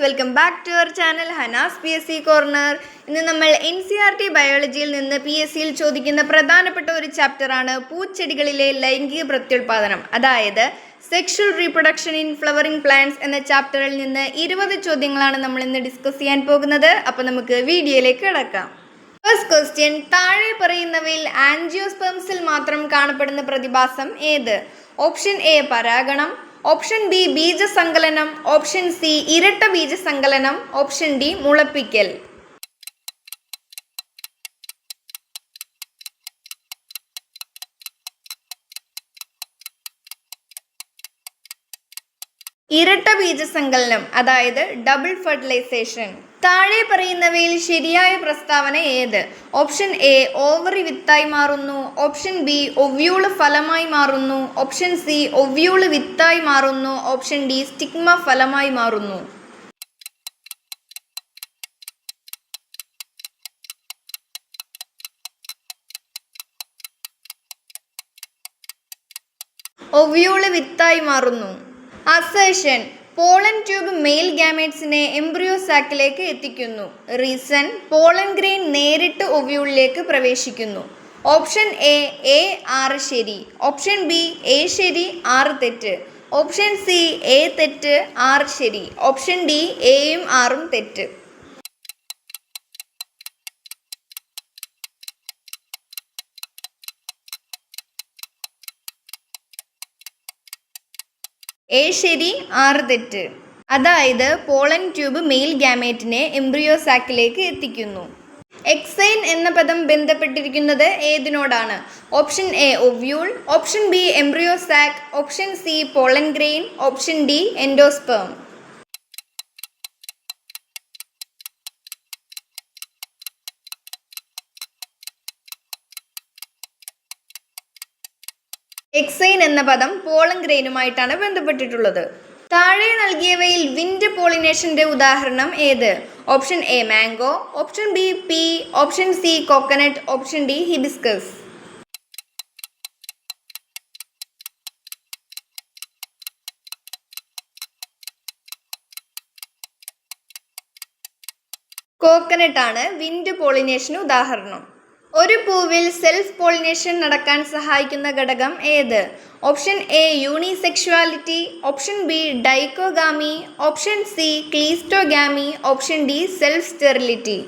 Welcome back to our channel Hanas PSC corner. ഇന്ന് നമ്മൾ NCERT ബയോളജിയിൽ നിന്ന് PSCയിൽ ചോദിക്കുന്ന പ്രധാനപ്പെട്ട ഒരു ചാപ്റ്ററാണ് പൂച്ചെടികളിലെ ലൈംഗിക പ്രത്യുൽപാദനം, അതായത് sexual reproduction in flowering plants എന്ന ചാപ്റ്ററിൽ നിന്ന് 20 ചോദ്യങ്ങളാണ് നമ്മൾ ഇന്ന് ഡിസ്കസ് ചെയ്യാൻ പോകുന്നത്. അപ്പോൾ നമുക്ക് വീഡിയോയിലേക്ക് കിടക്കാം. ഫസ്റ്റ് ക്വസ്റ്റ്യൻ, താഴെ പറയുന്നവയിൽ ആൻജിയോസ്പെർംസിൽ മാത്രം കാണപ്പെടുന്ന പ്രതിഭാസം ഏത്? ഓപ്ഷൻ എ പരാഗണം, ഓപ്ഷൻ ബി ബീജസങ്കലനം, ഓപ്ഷൻ സി ഇരട്ട ബീജസങ്കലനം, ഓപ്ഷൻ ഡി മുളപ്പിക്കൽ. ഇരട്ട ബീജസങ്കലനം, അതായത് ഡബിൾ ഫെർട്ടിലൈസേഷൻ. താഴെ പറയുന്നവയിൽ ശരിയായ പ്രസ്താവന ഏത്? ഓപ്ഷൻ എ ഓവറി വിത്തായി മാറുന്നു, ഓപ്ഷൻ ബി ഒവ്യൂള് ഫലമായി മാറുന്നു, ഓപ്ഷൻ സി ഒവ്യൂള് വിത്തായി മാറുന്നു, ഓപ്ഷൻ ഡി സ്റ്റിഗ്മ ഫലമായി മാറുന്നു. ഒവ്യൂള് വിത്തായി മാറുന്നു. അസേഷൻ, പോളൻ ട്യൂബ് മെയിൽ ഗാമേറ്റ്സിനെ എംബ്രിയോ സാക്കിലേക്ക് എത്തിക്കുന്നു. റീസൺ, പോളൻ ഗ്രെയിൻ നേരിട്ട് ഒവ്യൂളിലേക്ക് പ്രവേശിക്കുന്നു. ഓപ്ഷൻ എ 6 ശരി, ഓപ്ഷൻ ബി എ ശരി 6 തെറ്റ്, ഓപ്ഷൻ സി എ തെറ്റ് 6 ശരി, ഓപ്ഷൻ ഡി എയും 6ഉം തെറ്റ്. എ ശരി 6 തെറ്റ്, അതായത് പോളൻ ട്യൂബ് മെയിൽ ഗാമേറ്റിനെ എംബ്രിയോ സാക്കിലേക്ക് എത്തിക്കുന്നു. എക്സൈൻ എന്ന പദം ബന്ധപ്പെട്ടിരിക്കുന്നത് ഏതിനോടാണ്? Option A ovule, option B embryo sac, option C pollen grain, option D endosperm. Exine എന്ന പദം പോളൻ ഗ്രെയിനുമായിട്ടാണ് ബന്ധപ്പെട്ടിട്ടുള്ളത്. താഴെ നൽകിയവയിൽ വിൻഡ് പോളിനേഷന്റെ ഉദാഹരണം ഏത്? Option A mango, option B pea, option C coconut, option D hibiscus. Coconut ആണ് വിൻഡ് പോളിനേഷന് ഉദാഹരണം. ഒരു പൂവിൽ സെൽഫ് പോളിനേഷൻ നടക്കാൻ സഹായിക്കുന്ന ഘടകം ഏത്? Option A unisexuality, option B dichogamy, option C cleistogamy, option D self sterility.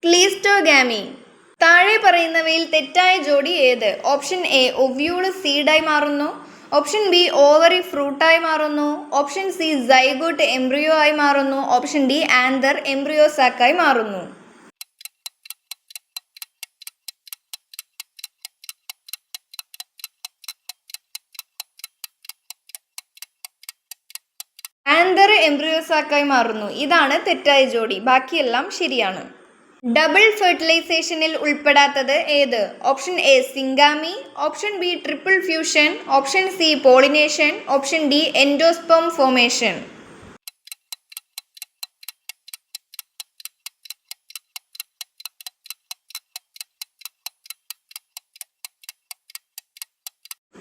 Cleistogamy. താഴെ പറയുന്നവയിൽ തെറ്റായ ജോഡി ഏത്? ഓപ്ഷൻ എ ഒവ്യൂള് സീഡായി മാറുന്നു, ഓപ്ഷൻ ബി ഓവറി ഫ്രൂട്ടായി മാറുന്നു, ഓപ്ഷൻ സി സൈഗോട്ട് എംബ്രിയോ ആയി മാറുന്നു, ഓപ്ഷൻ ഡി ആന്തർ എംബ്രിയോ സാക്കായി മാറുന്നു. ആന്തർ എംബ്രിയോ സാക്കായി മാറുന്നു. ഇതാണ് തെറ്റായ ജോഡി, ബാക്കിയെല്ലാം ശരിയാണ്. ഡബിൾ ഫെർട്ടിലൈസേഷനിൽ ഉൾപ്പെടാത്തത് ഏത്? Option A syngamy, option B triple fusion, option C pollination, option D endosperm formation.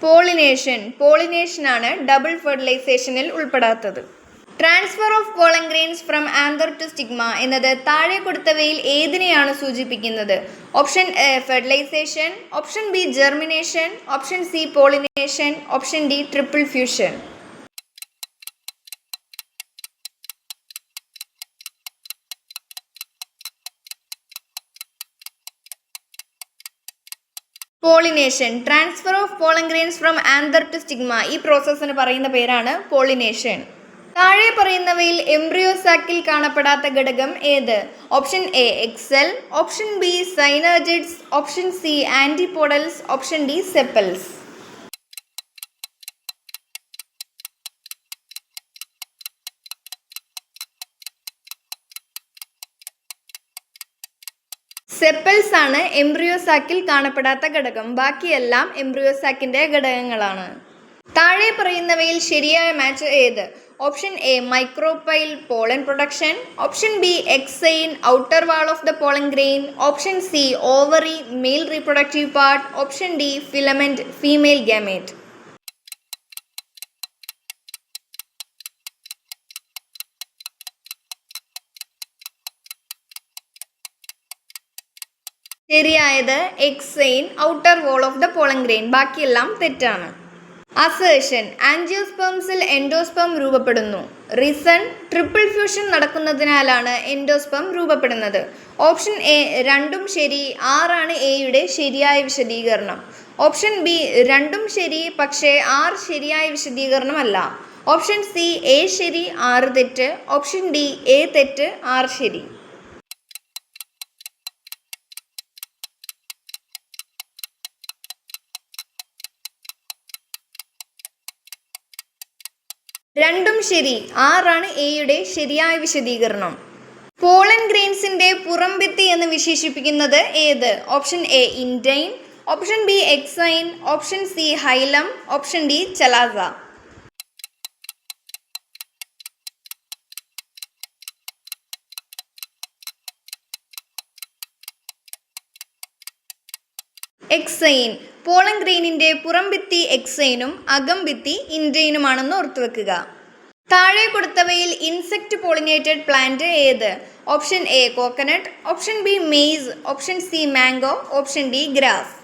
Pollination. പോളിനേഷനാണ് ഡബിൾ ഫെർട്ടിലൈസേഷനിൽ ഉൾപ്പെടാത്തത്. Transfer of pollen grains from anther to stigma എന്നത് താഴെ കൊടുത്തവയിൽ ഏതിനെയാണ് സൂചിപ്പിക്കുന്നത്? Option A fertilization, option B germination, option C pollination, option D triple fusion. Pollination. Transfer of pollen grains from anther to stigma, ഈ പ്രോസസ്സിന് പറയുന്ന പേരാണ് പോളിനേഷൻ. താഴെ പറയുന്നവയിൽ എംബ്രിയോ സാക്കിൽ കാണപ്പെടാത്ത ഘടകം ഏത്? Option A egg cell, option B synergids, option C antipodals, option D sepals. Sepals ആണ് എംബ്രിയോ സാക്കിൽ കാണപ്പെടാത്ത ഘടകം, ബാക്കിയെല്ലാം എംബ്രിയോ സാക്കിന്റെ ഘടകങ്ങളാണ്. താഴെ പറയുന്നവയിൽ ശരിയായ മാച്ച് ഏത്? Option A, micropyle pollen production. Option B, exine, outer wall of the pollen grain. Option C, ovary, male reproductive part. Option D, filament, female gamete. ശരിയായത് exine, outer wall of the pollen grain. ബാക്കിയെല്ലാം തെറ്റാണ്. Assertion, ആൻജിയോസ്പേംസിൽ endosperm രൂപപ്പെടുന്നു. Reason, triple fusion നടക്കുന്നതിനാലാണ് endosperm രൂപപ്പെടുന്നത്. Option A രണ്ടും ശരി, ആറാണ് എയുടെ ശരിയായ വിശദീകരണം. ഓപ്ഷൻ ബി രണ്ടും ശരി, പക്ഷേ 6 ശരിയായ വിശദീകരണമല്ല. ഓപ്ഷൻ സി എ ശരി 6 തെറ്റ്. ഓപ്ഷൻ ഡി എ തെറ്റ് 6 ശരി. രണ്ടും ശരി, 6ആണ് എയുടെ ശരിയായ വിശദീകരണം. പോളൻ ഗ്രെയിൻസിന്റെ പുറംഭിത്തി എന്ന് വിശേഷിപ്പിക്കുന്നത് ഏത്? Option A intine, option B exine, option C hilum, option D chalaza. Exine. Pollen ഗ്രെയിനിന്റെ പുറംഭിത്തി എക്സൈനും അകംഭിത്തി ഇൻഡൈനുമാണെന്ന് ഓർത്തുവെക്കുക. താഴെ കൊടുത്തവയിൽ ഇൻസെക്ട് പോളിനേറ്റഡ് പ്ലാന്റ് ഏത്? Option A coconut, option B maize, option C mango, option D grass.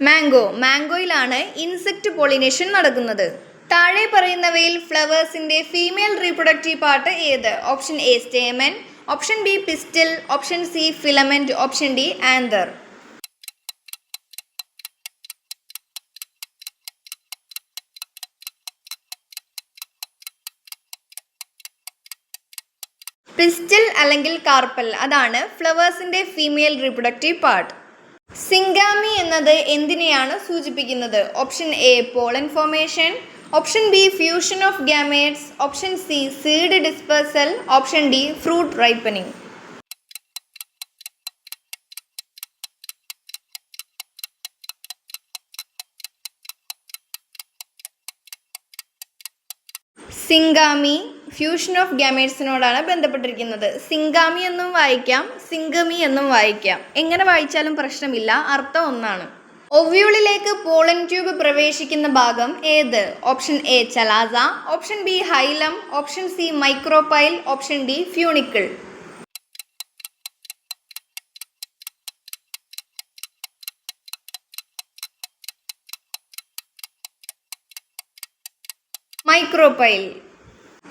Mango. മാംഗോയിലാണ് ഇൻസെക്ട് പോളിനേഷൻ നടക്കുന്നത്. താഴെ പറയുന്നവയിൽ ഫ്ലവേഴ്സിന്റെ ഫീമെയിൽ റീപ്രൊഡക്റ്റീവ് പാർട്ട് ഏത്? Option A stamen, option B pistil, option C filament, option D anther. Pistil അല്ലെങ്കിൽ carpel, അതാണ് ഫ്ലവേഴ്സിന്റെ female reproductive part. Syngamy എന്നത് എന്തിനെയാണ് സൂചിപ്പിക്കുന്നത്? Option A pollen formation, option B fusion of gametes, option C seed dispersal, option D fruit ripening. Syngamy fusion of ഗാമേറ്റ്സിനോടാണ് ബന്ധപ്പെട്ടിരിക്കുന്നത്. Syngamy എന്നും വായിക്കാം, syngamy എന്നും വായിക്കാം. എങ്ങനെ വായിച്ചാലും പ്രശ്നമില്ല, അർത്ഥം ഒന്നാണ്. ഒവ്യൂളിലേക്ക് പോളൻ ട്യൂബ് പ്രവേശിക്കുന്ന ഭാഗം ഏത്? Option A ചലാസ, option B ഹൈലം, option C micropyle, option D funicle. Micropyle.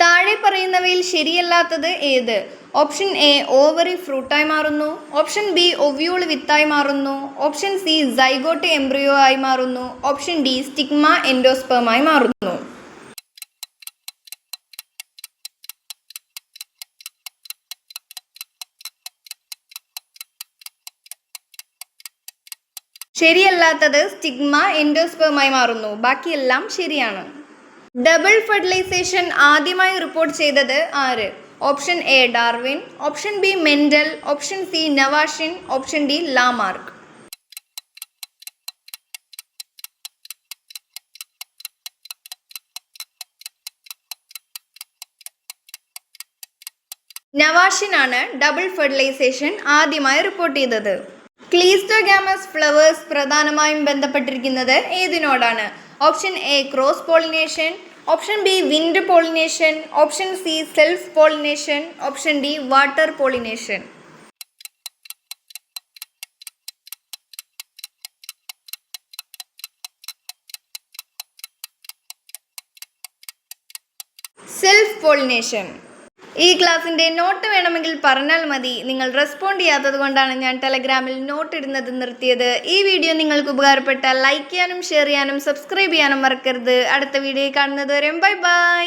താഴെ പറയുന്നവയിൽ ശരിയല്ലാത്തത് ഏത്? ഓപ്ഷൻ എ ഓവറി ഫ്രൂട്ടായി മാറുന്നു, ഓപ്ഷൻ ബി ഒവ്യൂൾ വിത്തായി മാറുന്നു, ഓപ്ഷൻ സി സൈഗോട്ട് എംബ്രിയോ ആയി മാറുന്നു, ഓപ്ഷൻ ഡി സ്റ്റിഗ്മ എൻഡോസ്പേമായി മാറുന്നു. ശരിയല്ലാത്തത് സ്റ്റിഗ്മ എൻഡോസ്പേമായി മാറുന്നു. ബാക്കിയെല്ലാം ശരിയാണ്. ഡബിൾ ഫെർട്ടിലൈസേഷൻ ആദ്യമായി റിപ്പോർട്ട് ചെയ്തത് ആര്? Option A Darwin, option B Mendel, option C Navashin, option D Lamarck. നവാഷിനാണ് ഡബിൾ ഫെർട്ടിലൈസേഷൻ ആദ്യമായി റിപ്പോർട്ട് ചെയ്തത്. ക്ലീസ്റ്റോഗാമസ് ഫ്ലവേഴ്സ് പ്രധാനമായും ബന്ധപ്പെട്ടിരിക്കുന്നത് ഏതിനോടാണ്? Option A cross pollination, option B wind pollination, option C self pollination, option D water pollination. Self pollination. ഈ ക്ലാസ്സിൻ്റെ not വേണമെങ്കിൽ പറഞ്ഞാൽ മതി. നിങ്ങൾ റെസ്പോണ്ട് ചെയ്യാത്തത് കൊണ്ടാണ് ഞാൻ ടെലഗ്രാമിൽ നോട്ട് ഇടുന്നത് നിർത്തിയത്. ഈ വീഡിയോ നിങ്ങൾക്ക് ഉപകാരപ്പെട്ടാൽ ലൈക്ക് ചെയ്യാനും ഷെയർ ചെയ്യാനും സബ്സ്ക്രൈബ് ചെയ്യാനും മറക്കരുത്. അടുത്ത വീഡിയോ കാണുന്നത് വരെ ബൈ ബൈ.